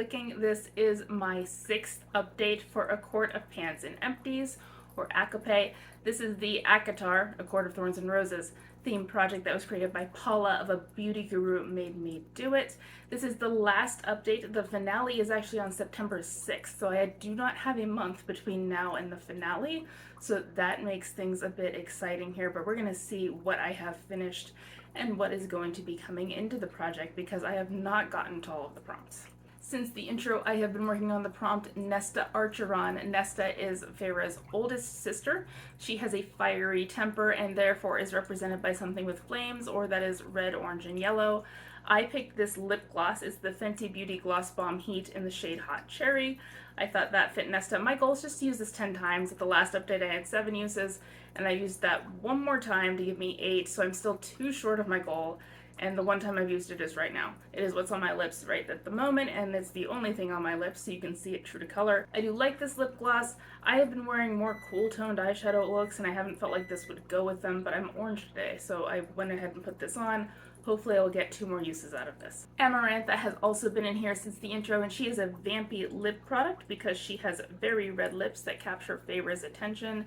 clicking. This is my 6th update for A Court of Pans and Empties, or Akape. This is the Akatar, A Court of Thorns and Roses, theme project that was created by Paula of A Beauty Guru Made Me Do It. This is the last update. The finale is actually on September 6th, so I do not have a month between now and the finale, so that makes things a bit exciting here, but we're going to see what I have finished and what is going to be coming into the project because I have not gotten to all of the prompts. Since the intro, I have been working on the prompt Nesta Archeron. Nesta is Feyre's oldest sister. She has a fiery temper and therefore is represented by something with flames, or that is red, orange, and yellow. I picked this lip gloss. It's the Fenty Beauty Gloss Bomb Heat in the shade Hot Cherry. I thought that fit Nesta. My goal is just to use this 10 times. At the last update I had 7 uses, and I used that one more time to give me 8, so I'm still 2 short of my goal. And the one time I've used it is right now. It is what's on my lips right at the moment, and it's the only thing on my lips, so you can see it true to color. I do like this lip gloss. I have been wearing more cool toned eyeshadow looks, and I haven't felt like this would go with them, but I'm orange today, so I went ahead and put this on. Hopefully I'll get 2 more uses out of this. Amarantha has also been in here since the intro, and she is a vampy lip product because she has very red lips that capture Feyre's attention.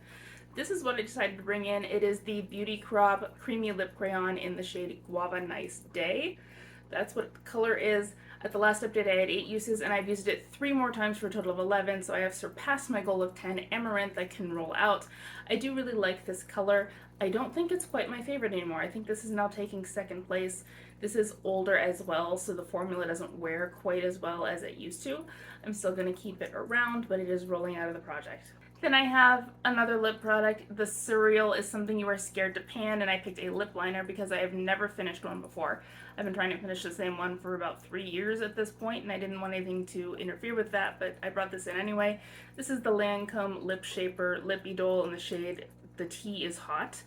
This is what I decided to bring in. It is the Beauty Crop Creamy Lip Crayon in the shade Guava Nice Day. That's what the color is. At the last update I had 8 uses and I've used it 3 more times for a total of 11, so I have surpassed my goal of 10. Amarantha can roll out. I do really like this color. I don't think it's quite my favorite anymore. I think this is now taking 2nd place. This is older as well, so the formula doesn't wear quite as well as it used to. I'm still going to keep it around, but it is rolling out of the project. Then I have another lip product. The Surreal is Something You Are Scared to Pan, and I picked a lip liner because I have never finished one before. I've been trying to finish the same one for about 3 years at this point, and I didn't want anything to interfere with that, but I brought this in anyway. This is the Lancome Lip Shaper Lip Idole in the shade The Tea is Hot.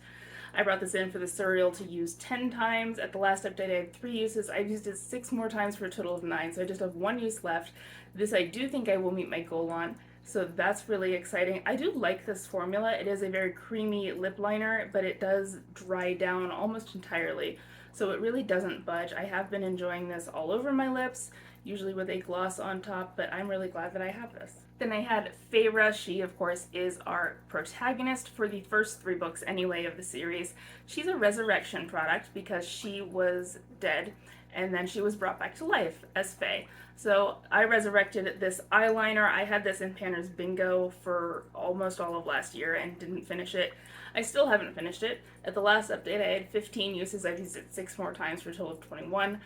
I brought this in for the Surreal to use 10 times. At the last update I had 3 uses. I've used it 6 more times for a total of 9, so I just have 1 use left. This I do think I will meet my goal on, so that's really exciting. I do like this formula. It is a very creamy lip liner, but it does dry down almost entirely, so it really doesn't budge. I have been enjoying this all over my lips, usually with a gloss on top, but I'm really glad that I have this. Then I had Feyre. She, of course, is our protagonist for the first 3 books anyway of the series. She's a resurrection product because she was dead and then she was brought back to life as Faye. So I resurrected this eyeliner. I had this in Panner's Bingo for almost all of last year and didn't finish it. I still haven't finished it. At the last update I had 15 uses. I've used it 6 more times for a total of 21.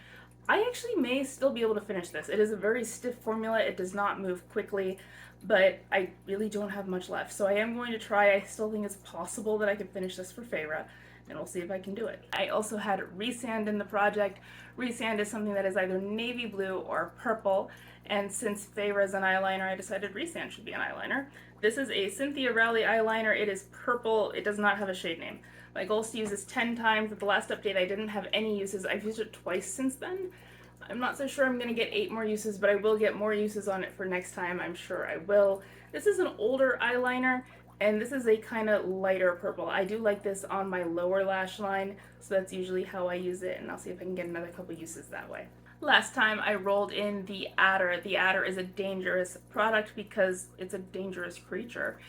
I actually may still be able to finish this. It is a very stiff formula. It does not move quickly, but I really don't have much left. So I am going to try. I still think it's possible that I could finish this for Feyre, and we'll see if I can do it. I also had Resand in the project. Resand is something that is either navy blue or purple, and since Feyre is an eyeliner, I decided Resand should be an eyeliner. This is a Cynthia Rowley eyeliner. It is purple. It does not have a shade name. My goal is to use this 10 times. At the last update I didn't have any uses. I've used it twice since then. I'm not so sure I'm going to get 8 more uses, but I will get more uses on it for next time. I'm sure I will. This is an older eyeliner, and this is a kind of lighter purple. I do like this on my lower lash line, so that's usually how I use it, and I'll see if I can get another couple uses that way. Last time I rolled in the Adder. The Adder is a dangerous product because it's a dangerous creature.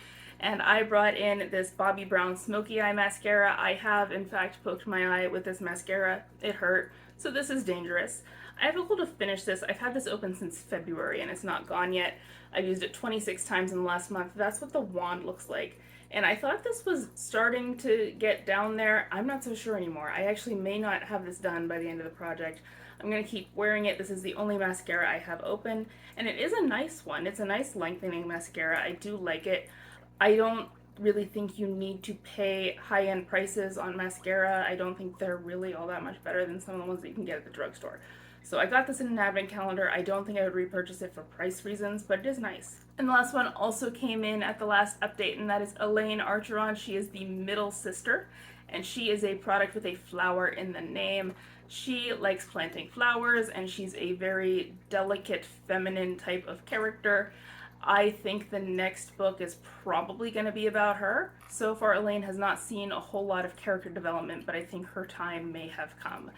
And I brought in this Bobbi Brown Smoky Eye Mascara. I have, in fact, poked my eye with this mascara. It hurt, so this is dangerous. I have a goal to finish this. I've had this open since February and it's not gone yet. I've used it 26 times in the last month. That's what the wand looks like. And I thought this was starting to get down there. I'm not so sure anymore. I actually may not have this done by the end of the project. I'm going to keep wearing it. This is the only mascara I have open, and it is a nice one. It's a nice lengthening mascara. I do like it. I don't really think you need to pay high-end prices on mascara. I don't think they're really all that much better than some of the ones that you can get at the drugstore. So I got this in an advent calendar. I don't think I would repurchase it for price reasons, but it is nice. And the last one also came in at the last update, and that is Elaine Archeron. She is the middle sister, and she is a product with a flower in the name. She likes planting flowers, and she's a very delicate, feminine type of character. I think the next book is probably going to be about her. So far, Elaine has not seen a whole lot of character development, but I think her time may have come.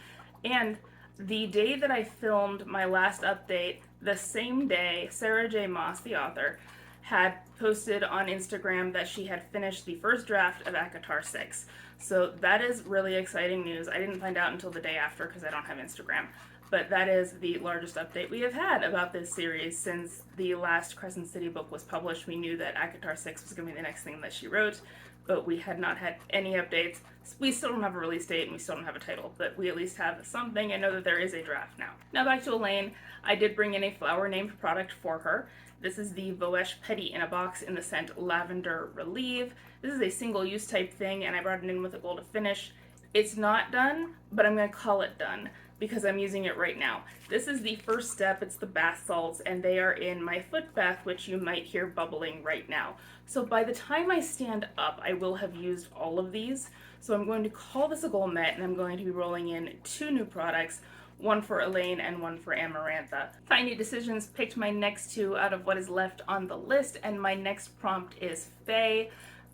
And The day that I filmed my last update, the same day, Sarah J. Maas, the author, had posted on Instagram that she had finished the first draft of ACOTAR 6. So that is really exciting news. I didn't find out until the day after because I don't have Instagram. But that is the largest update we have had about this series since the last Crescent City book was published. We knew that ACOTAR 6 was going to be the next thing that she wrote, but we had not had any updates. We still don't have a release date and we still don't have a title, but we at least have something and know that there is a draft now. Now back to Elaine. I did bring in a flower named product for her. This is the Voesh Petty in a box in the scent Lavender Relieve. This is a single-use type thing, and I brought it in with a gold finish. It's not done, but I'm going to call it done because I'm using it right now. This is the first step. It's the bath salts, and they are in my foot bath, which you might hear bubbling right now. So by the time I stand up, I will have used all of these. So I'm going to call this a gourmet, and I'm going to be rolling in 2 new products, one for Elaine and one for Amarantha. Tiny Decisions picked my next 2 out of what is left on the list, and my next prompt is Fae.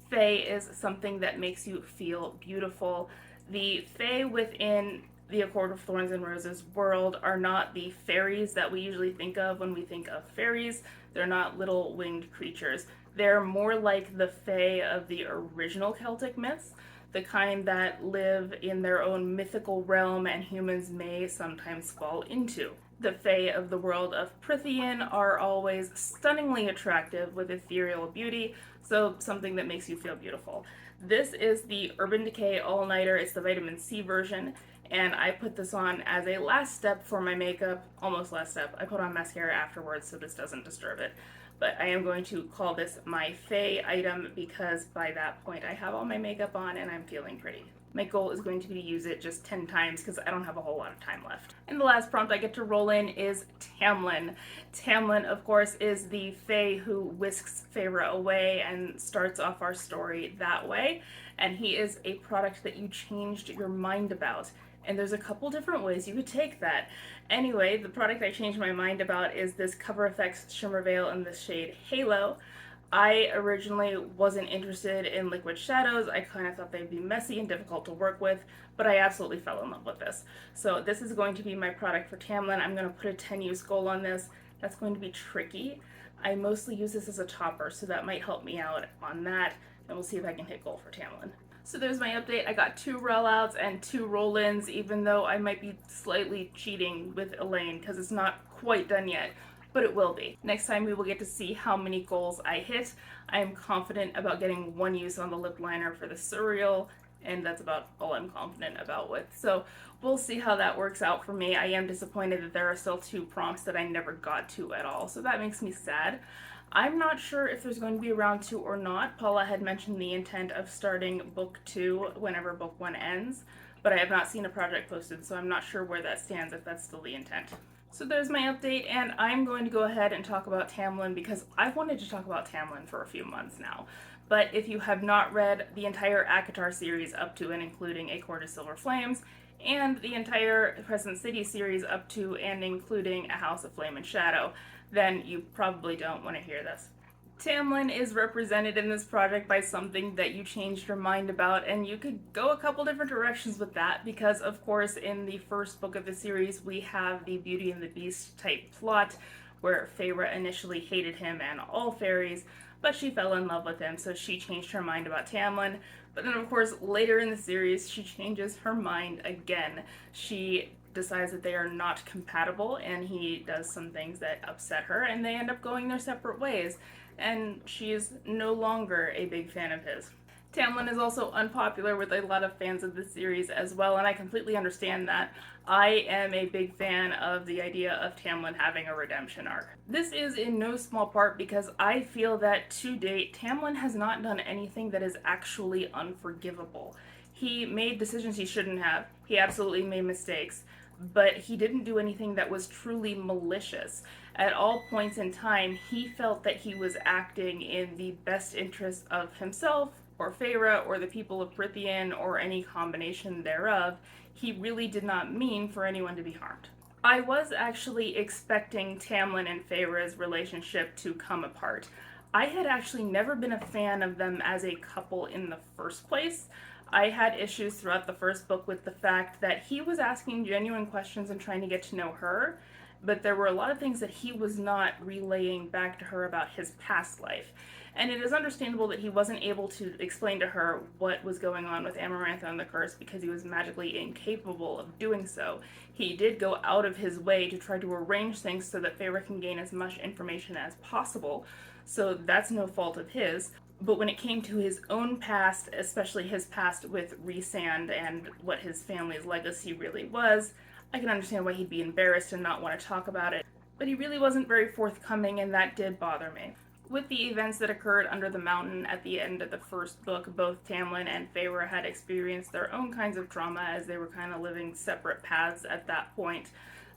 Fae is something that makes you feel beautiful. The Fae within the A Court of Thorns and Roses world are not the fairies that we usually think of when we think of fairies. They're not little winged creatures. They're more like the Fae of the original Celtic myths, the kind that live in their own mythical realm and humans may sometimes fall into. The Fae of the world of Prythian are always stunningly attractive with ethereal beauty, so something that makes you feel beautiful. This is the Urban Decay All-Nighter. It's the vitamin C version, and I put this on as a last step for my makeup, almost last step. I put on mascara afterwards so this doesn't disturb it. But I am going to call this my Fae item because by that point I have all my makeup on and I'm feeling pretty. My goal is going to be to use it just 10 times because I don't have a whole lot of time left. And the last prompt I get to roll in is Tamlin. Tamlin, of course, is the Fae who whisks Feyre away and starts off our story that way. And he is a product that you changed your mind about. And there's a couple different ways you could take that. Anyway, the product I changed my mind about is this Cover FX Shimmer Veil in the shade Halo. I originally wasn't interested in liquid shadows. I kind of thought they'd be messy and difficult to work with, but I absolutely fell in love with this. So this is going to be my product for Tamlin. I'm going to put a 10 use goal on this. That's going to be tricky. I mostly use this as a topper, so that might help me out on that, and we'll see if I can hit goal for Tamlin. So there's my update. I got 2 rollouts and 2 roll-ins, even though I might be slightly cheating with Elaine because it's not quite done yet, but it will be. Next time we will get to see how many goals I hit. I am confident about getting 1 use on the lip liner for the Surreal, and that's about all I'm confident about with. So we'll see how that works out for me. I am disappointed that there are still 2 prompts that I never got to at all, so that makes me sad. I'm not sure if there's going to be a round 2 or not. Paula had mentioned the intent of starting book 2 whenever book 1 ends, but I have not seen a project posted, so I'm not sure where that stands, if that's still the intent. So there's my update, and I'm going to go ahead and talk about Tamlin because I've wanted to talk about Tamlin for a few months now. But if you have not read the entire ACOTAR series up to and including A Court of Silver Flames, and the entire Crescent City series up to and including A House of Flame and Shadow, then you probably don't want to hear this. Tamlin is represented in this project by something that you changed your mind about, and you could go a couple different directions with that because, of course, in the first book of the series, we have the Beauty and the Beast type plot where Feyre initially hated him and all fairies, but she fell in love with him, so she changed her mind about Tamlin. But then, of course, later in the series, she changes her mind again. She decides that they are not compatible, and he does some things that upset her, and they end up going their separate ways, and she is no longer a big fan of his. Tamlin is also unpopular with a lot of fans of the series as well, and I completely understand that. I am a big fan of the idea of Tamlin having a redemption arc. This is in no small part because I feel that to date, Tamlin has not done anything that is actually unforgivable. He made decisions he shouldn't have. He absolutely made mistakes, but he didn't do anything that was truly malicious. At all points in time, he felt that he was acting in the best interest of himself, or Feyre, or the people of Prythian, or any combination thereof. He really did not mean for anyone to be harmed. I was actually expecting Tamlin and Feyre's relationship to come apart. I had actually never been a fan of them as a couple in the first place. I had issues throughout the first book with the fact that he was asking genuine questions and trying to get to know her, but there were a lot of things that he was not relaying back to her about his past life. And it is understandable that he wasn't able to explain to her what was going on with Amarantha and the curse because he was magically incapable of doing so. He did go out of his way to try to arrange things so that Feyre can gain as much information as possible, so that's no fault of his. But when it came to his own past, especially his past with Rhysand and what his family's legacy really was, I can understand why he'd be embarrassed and not want to talk about it. But he really wasn't very forthcoming, and that did bother me. With the events that occurred under the mountain at the end of the first book, both Tamlin and Feyre had experienced their own kinds of trauma as they were kind of living separate paths at that point.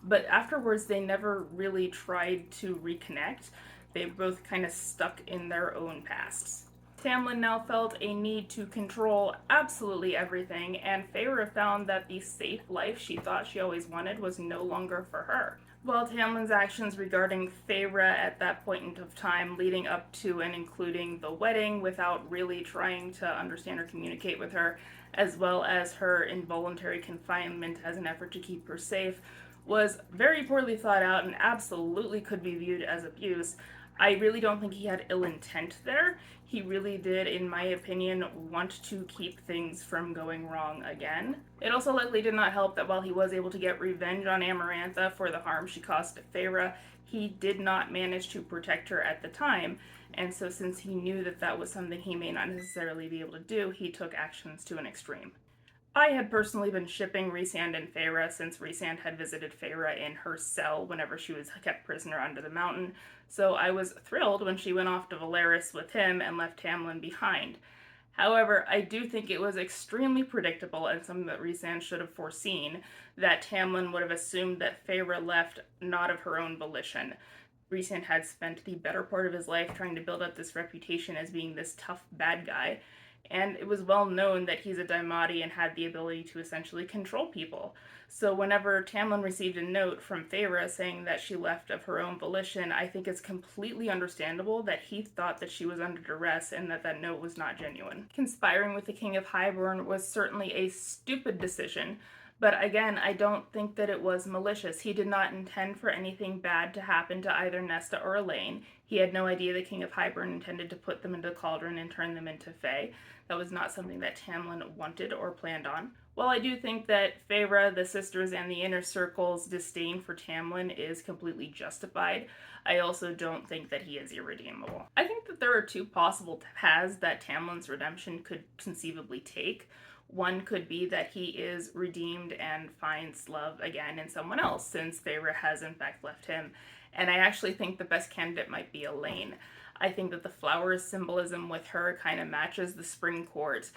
But afterwards, they never really tried to reconnect. They both kind of stuck in their own pasts. Tamlin now felt a need to control absolutely everything, and Feyre found that the safe life she thought she always wanted was no longer for her. While Tamlin's actions regarding Feyre at that point of time, leading up to and including the wedding without really trying to understand or communicate with her, as well as her involuntary confinement as an effort to keep her safe, was very poorly thought out and absolutely could be viewed as abuse. I really don't think he had ill intent there. He really did, in my opinion, want to keep things from going wrong again. It also likely did not help that while he was able to get revenge on Amarantha for the harm she caused to Feyre, he did not manage to protect her at the time. And so, since he knew that that was something he may not necessarily be able to do, he took actions to an extreme. I had personally been shipping Rhysand and Feyre since Rhysand had visited Feyre in her cell whenever she was kept prisoner under the mountain, so I was thrilled when she went off to Valeris with him and left Tamlin behind. However, I do think it was extremely predictable and something that Rhysand should have foreseen that Tamlin would have assumed that Feyre left not of her own volition. Rhysand had spent the better part of his life trying to build up this reputation as being this tough bad guy, and it was well known that he's a Daimati and had the ability to essentially control people. So whenever Tamlin received a note from Feyre saying that she left of her own volition, I think it's completely understandable that he thought that she was under duress and that that note was not genuine. Conspiring with the King of Highborn was certainly a stupid decision, but again, I don't think that it was malicious. He did not intend for anything bad to happen to either Nesta or Elaine. He had no idea the King of Highborn intended to put them into the cauldron and turn them into Fae. That was not something that Tamlin wanted or planned on. While I do think that Feyre, the sisters, and the inner circle's disdain for Tamlin is completely justified, I also don't think that he is irredeemable. I think that there are two possible paths that Tamlin's redemption could conceivably take. One could be that he is redeemed and finds love again in someone else, since Feyre has in fact left him. And I actually think the best candidate might be Elaine. I think that the flower symbolism with her kind of matches the spring court,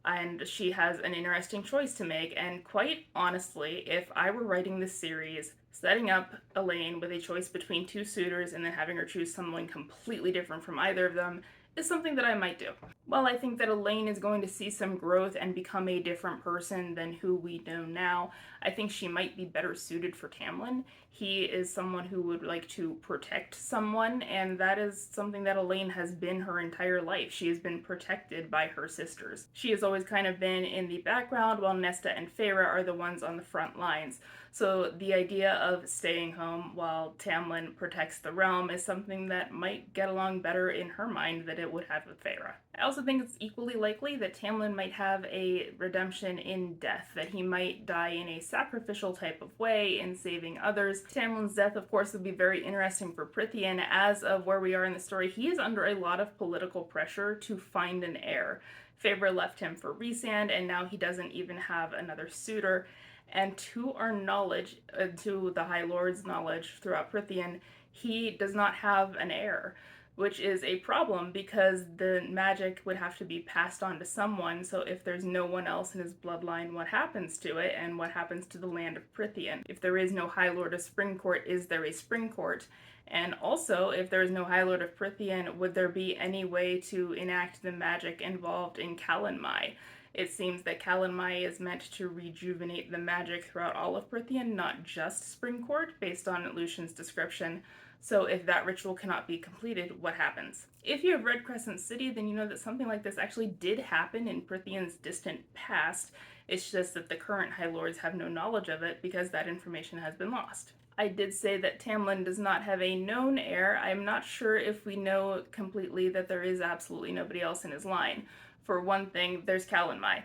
and she has an interesting choice to make. And quite honestly, if I were writing this series, setting up Elaine with a choice between two suitors and then having her choose someone completely different from either of them is something that I might do. While I think that Elaine is going to see some growth and become a different person than who we know now, I think she might be better suited for Tamlin. He is someone who would like to protect someone, and that is something that Elaine has been her entire life. She has been protected by her sisters. She has always kind of been in the background, while Nesta and Feyre are the ones on the front lines. So the idea of staying home while Tamlin protects the realm is something that might get along better in her mind than it would have with Feyre. I also think it's equally likely that Tamlin might have a redemption in death, that he might die in a sacrificial type of way in saving others. Tamlin's death, of course, would be very interesting for Prythian. As of where we are in the story, he is under a lot of political pressure to find an heir. Feyre left him for Rhysand, and now he doesn't even have another suitor. And to our knowledge, to the High Lord's knowledge throughout Prythian, he does not have an heir, which is a problem because the magic would have to be passed on to someone. So if there's no one else in his bloodline, what happens to it, and what happens to the land of Prythian? If there is no High Lord of Springcourt, is there a Springcourt? And also, if there is no High Lord of Prythian, would there be any way to enact the magic involved in Calanmai? It seems that Calanmai is meant to rejuvenate the magic throughout all of Prythian, not just Spring Court, based on Lucian's description. So if that ritual cannot be completed, what happens? If you have read Crescent City, then you know that something like this actually did happen in Prythian's distant past. It's just that the current High Lords have no knowledge of it because that information has been lost. I did say that Tamlin does not have a known heir. I'm not sure if we know completely that there is absolutely nobody else in his line. For one thing, there's Calanmai.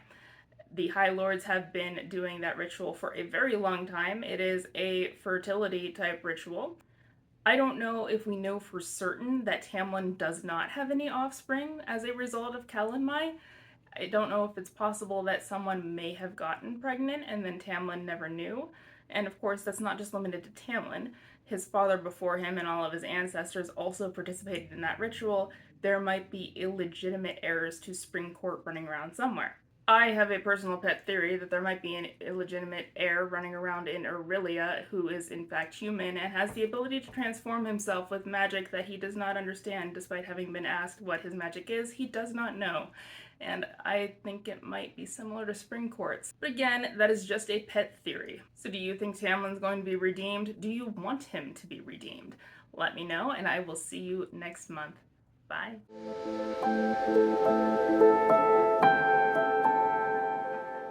The High Lords have been doing that ritual for a very long time. It is a fertility type ritual. I don't know if we know for certain that Tamlin does not have any offspring as a result of Calanmai. I don't know if it's possible that someone may have gotten pregnant and then Tamlin never knew. And of course, that's not just limited to Tamlin. His father before him and all of his ancestors also participated in that ritual. There might be illegitimate heirs to Spring Court running around somewhere. I have a personal pet theory that there might be an illegitimate heir running around in Aurelia who is in fact human and has the ability to transform himself with magic that he does not understand. Despite having been asked what his magic is, he does not know. And I think it might be similar to Spring Courts. But again, that is just a pet theory. So do you think Tamlin's going to be redeemed? Do you want him to be redeemed? Let me know, and I will see you next month. Bye.